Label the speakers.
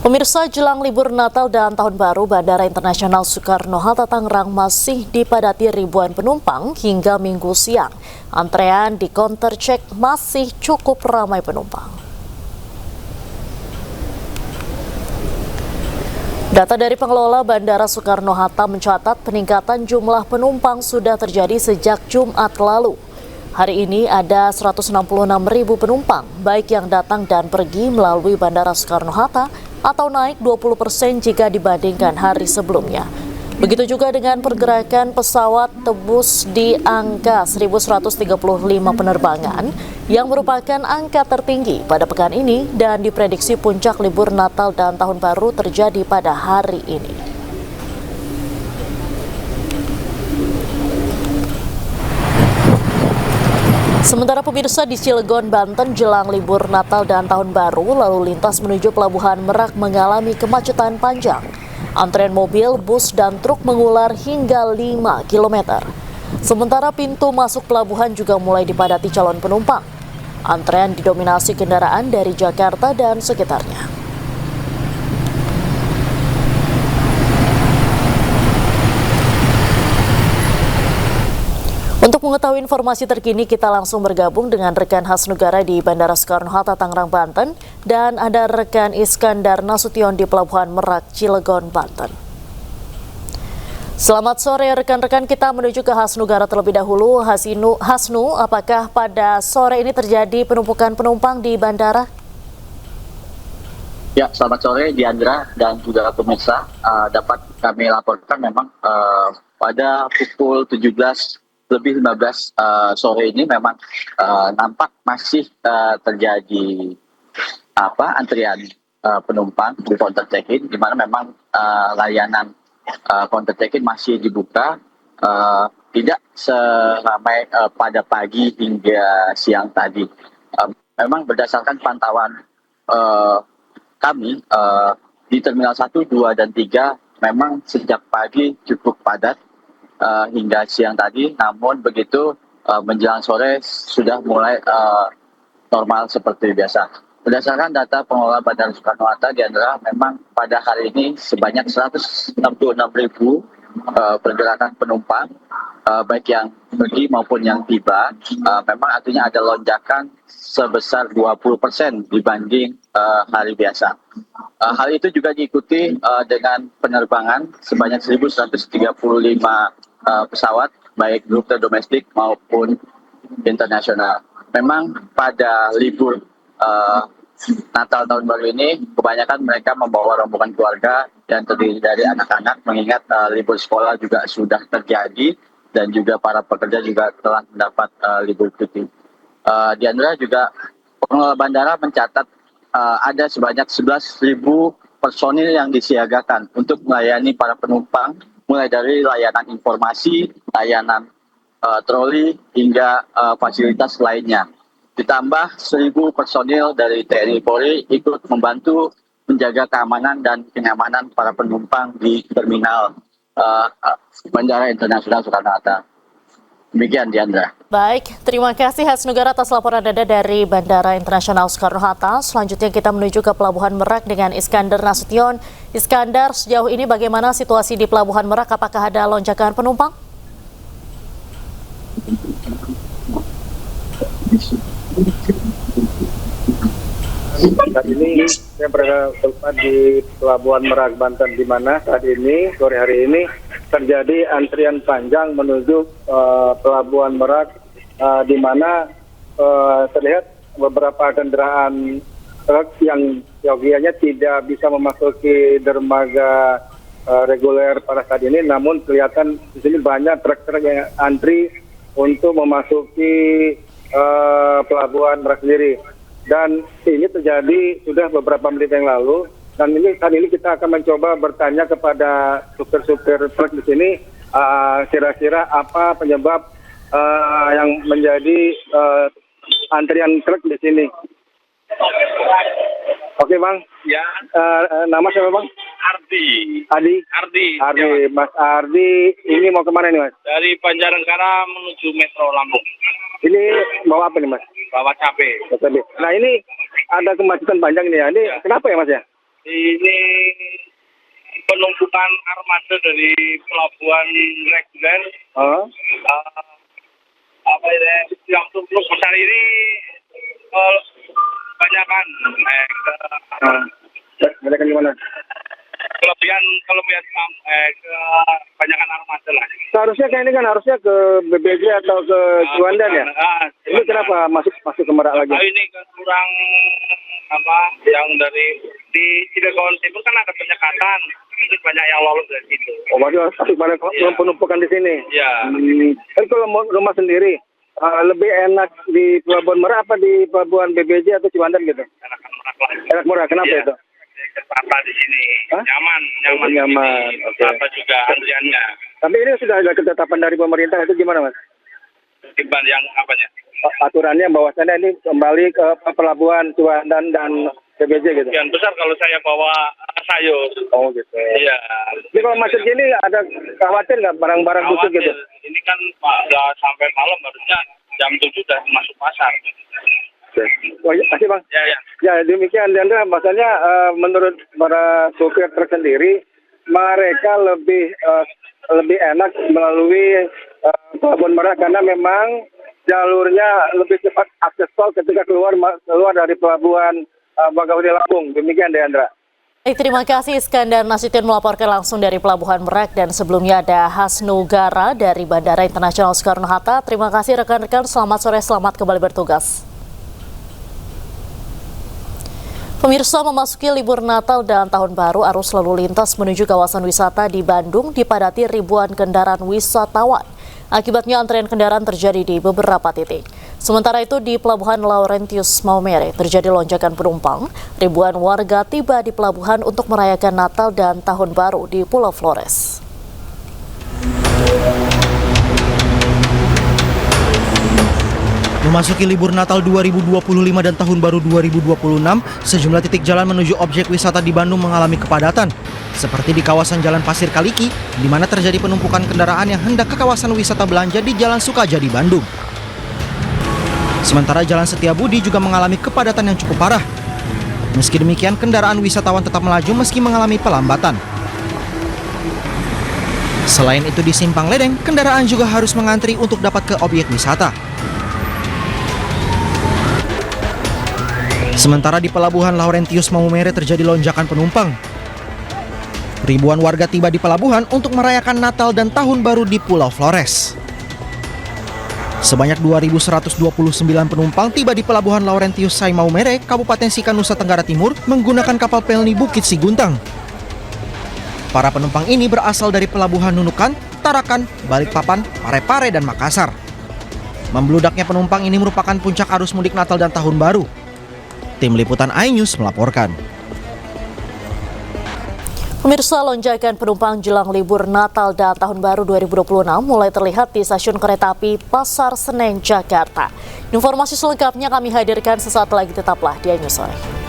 Speaker 1: Pemirsa, jelang libur Natal dan Tahun Baru, Bandara Internasional Soekarno-Hatta Tangerang masih dipadati ribuan penumpang hingga Minggu siang. Antrean di counter check masih cukup ramai penumpang. Data dari pengelola Bandara Soekarno-Hatta mencatat peningkatan jumlah penumpang sudah terjadi sejak Jumat lalu. Hari ini ada 166.000 penumpang, baik yang datang dan pergi melalui Bandara Soekarno-Hatta atau naik 20% jika dibandingkan hari sebelumnya. Begitu juga dengan pergerakan pesawat tembus di angka 1.135 penerbangan yang merupakan angka tertinggi pada pekan ini dan diprediksi puncak libur Natal dan Tahun Baru terjadi pada hari ini. Sementara pemirsa, di Cilegon, Banten jelang libur Natal dan Tahun Baru, lalu lintas menuju Pelabuhan Merak mengalami kemacetan panjang. Antrean mobil, bus, dan truk mengular hingga 5 km. Sementara pintu masuk pelabuhan juga mulai dipadati calon penumpang. Antrean didominasi kendaraan dari Jakarta dan sekitarnya. Untuk mengetahui informasi terkini, kita langsung bergabung dengan rekan Hasnugara di Bandara Soekarno-Hatta Tangerang, Banten, dan ada rekan Iskandar Nasution di Pelabuhan Merak, Cilegon, Banten. Selamat sore rekan-rekan, kita menuju ke Hasnugara terlebih dahulu. Hasnu, apakah pada sore ini terjadi penumpukan penumpang di bandara?
Speaker 2: Ya, selamat sore Diandra dan juga pemirsa. Dapat kami laporkan memang pada pukul 17 lebih 15 sore ini memang nampak masih terjadi antrian penumpang di counter check-in, di mana memang layanan counter check-in masih dibuka, tidak seramai pada pagi hingga siang tadi. Memang berdasarkan pantauan kami di Terminal 1, 2, dan 3 memang sejak pagi cukup padat hingga siang tadi, namun begitu menjelang sore sudah mulai normal seperti biasa. Berdasarkan data pengelola Bandara Soekarno-Hatta, Diandra, memang pada hari ini sebanyak 166.000 pergerakan penumpang, baik yang pergi maupun yang tiba. Memang artinya ada lonjakan sebesar 20% dibanding hari biasa. Hal itu juga diikuti dengan penerbangan sebanyak 1.135 pesawat, baik rute domestik maupun internasional. Memang pada libur Natal Tahun Baru ini kebanyakan mereka membawa rombongan keluarga yang terdiri dari anak-anak, mengingat libur sekolah juga sudah terjadi dan juga para pekerja juga telah mendapat libur cuti. Diandra, juga pengelola bandara mencatat ada sebanyak 11.000 personil yang disiagakan untuk melayani para penumpang, mulai dari layanan informasi, layanan troli, hingga fasilitas lainnya. Ditambah 1.000 personil dari TNI Polri ikut membantu menjaga keamanan dan kenyamanan para penumpang di Terminal Bandara Internasional Soekarno-Hatta. Demikian, Diandra.
Speaker 1: Baik, terima kasih Hasnugara atas laporan Anda dari Bandara Internasional Soekarno-Hatta. Selanjutnya kita menuju ke Pelabuhan Merak dengan Iskandar Nasution. Iskandar, sejauh ini bagaimana situasi di Pelabuhan Merak? Apakah ada lonjakan penumpang?
Speaker 3: Saat ini saya berada di Pelabuhan Merak, Banten, di mana saat ini, sore hari ini, terjadi antrian panjang menuju Pelabuhan Merak, di mana terlihat beberapa kendaraan truk yang yogianya tidak bisa memasuki dermaga reguler pada saat ini, namun kelihatan di sini banyak truk-truk yang antri untuk memasuki Pelabuhan Merak sendiri. Dan ini terjadi sudah beberapa menit yang lalu, dan saat ini kita akan mencoba bertanya kepada supir-supir truk di sini, kira-kira apa penyebab yang menjadi antrian truk di sini. Oke, Bang.
Speaker 4: Ya.
Speaker 3: Nama siapa, Bang?
Speaker 4: Ardi.
Speaker 3: Ardi.
Speaker 4: Ya,
Speaker 3: Mas Ardi, ini mau kemana nih, Mas?
Speaker 4: dari Banjarnegara menuju Metro Lampung.
Speaker 3: Ini bawa apa nih, Mas?
Speaker 4: Bawa cabai.
Speaker 3: Nah, ini ada kemacetan panjang nih ya. Ini
Speaker 4: Ya.
Speaker 3: kenapa ya, Mas ya?
Speaker 4: Ini penumpukan armada dari pelabuhan reguler.
Speaker 3: Oh.
Speaker 4: Apa ini yang truk besar ini kebanyakan
Speaker 3: Mereka gimana?
Speaker 4: kelebihan kebanyakan armada lah.
Speaker 3: Seharusnya kayak ini kan harusnya ke BBJ atau ke Ciwandan ya? Ini kenapa masuk ke Merak lagi?
Speaker 4: Ini kurang yang dari di Cilegon Timur kan ada penyekatan, itu banyak yang lolos dari situ.
Speaker 3: Oh, masih pada penumpukan di sini.
Speaker 4: Iya.
Speaker 3: Kan kalau rumah sendiri lebih enak di Pelabuhan Merak apa di Pelabuhan BBJ atau Ciwandan gitu?
Speaker 4: Enakan Merak lah.
Speaker 3: Enak Merak, kenapa
Speaker 4: Iya.
Speaker 3: itu?
Speaker 4: Apa di sini?
Speaker 3: Hah? Nyaman. Oke.
Speaker 4: Apa juga antriannya?
Speaker 3: Tapi ini sudah ada ketetapan dari pemerintah itu gimana, Mas?
Speaker 4: Tiban yang apanya?
Speaker 3: Aturannya bahwasannya ini kembali ke pelabuhan Ciwandan dan BBJ gitu.
Speaker 4: Yang besar kalau saya bawa sayur.
Speaker 3: Oh gitu.
Speaker 4: Iya.
Speaker 3: Ini kalau macet gini ada khawatir nggak barang-barang busuk gitu?
Speaker 4: Ini kan nggak sampai malam, harusnya jam 7 sudah masuk pasar.
Speaker 3: Oke. Oh, ya, makasih Bang.
Speaker 4: Ya.
Speaker 3: Ya demikian Diandra, bahasanya menurut para supir truk sendiri mereka lebih enak melalui Pelabuhan Merak karena memang jalurnya lebih cepat akses tol ketika keluar dari Pelabuhan Bakauheni Lampung. Demikian Diandra.
Speaker 1: Baik, terima kasih Iskandar Nasution melaporkan langsung dari Pelabuhan Merak, dan sebelumnya ada Hasnu Gara dari Bandara Internasional Soekarno-Hatta. Terima kasih rekan-rekan, selamat sore, selamat kembali bertugas. Pemirsa, memasuki libur Natal dan Tahun Baru, arus lalu lintas menuju kawasan wisata di Bandung dipadati ribuan kendaraan wisatawan. Akibatnya antrean kendaraan terjadi di beberapa titik. Sementara itu di Pelabuhan Laurentius Maumere terjadi lonjakan penumpang. Ribuan warga tiba di pelabuhan untuk merayakan Natal dan Tahun Baru di Pulau Flores.
Speaker 5: Memasuki libur Natal 2025 dan Tahun Baru 2026, sejumlah titik jalan menuju objek wisata di Bandung mengalami kepadatan. Seperti di kawasan Jalan Pasir Kaliki, di mana terjadi penumpukan kendaraan yang hendak ke kawasan wisata belanja di Jalan Sukajadi, Bandung. Sementara Jalan Setiabudi juga mengalami kepadatan yang cukup parah. Meski demikian, kendaraan wisatawan tetap melaju meski mengalami pelambatan. Selain itu di Simpang Ledeng, kendaraan juga harus mengantri untuk dapat ke objek wisata. Sementara di Pelabuhan Laurentius Maumere terjadi lonjakan penumpang. Ribuan warga tiba di pelabuhan untuk merayakan Natal dan Tahun Baru di Pulau Flores. Sebanyak 2.129 penumpang tiba di Pelabuhan Laurentius Maumere, Kabupaten Sika, Nusa Tenggara Timur menggunakan kapal pelni Bukit Siguntang. Para penumpang ini berasal dari Pelabuhan Nunukan, Tarakan, Balikpapan, Parepare, dan Makassar. Membludaknya penumpang ini merupakan puncak arus mudik Natal dan Tahun Baru. Tim Liputan iNews melaporkan.
Speaker 1: Pemirsa, lonjakan penumpang jelang libur Natal dan Tahun Baru 2026 mulai terlihat di stasiun kereta api Pasar Senen, Jakarta. Informasi selengkapnya kami hadirkan sesaat lagi, tetaplah di iNews Sore.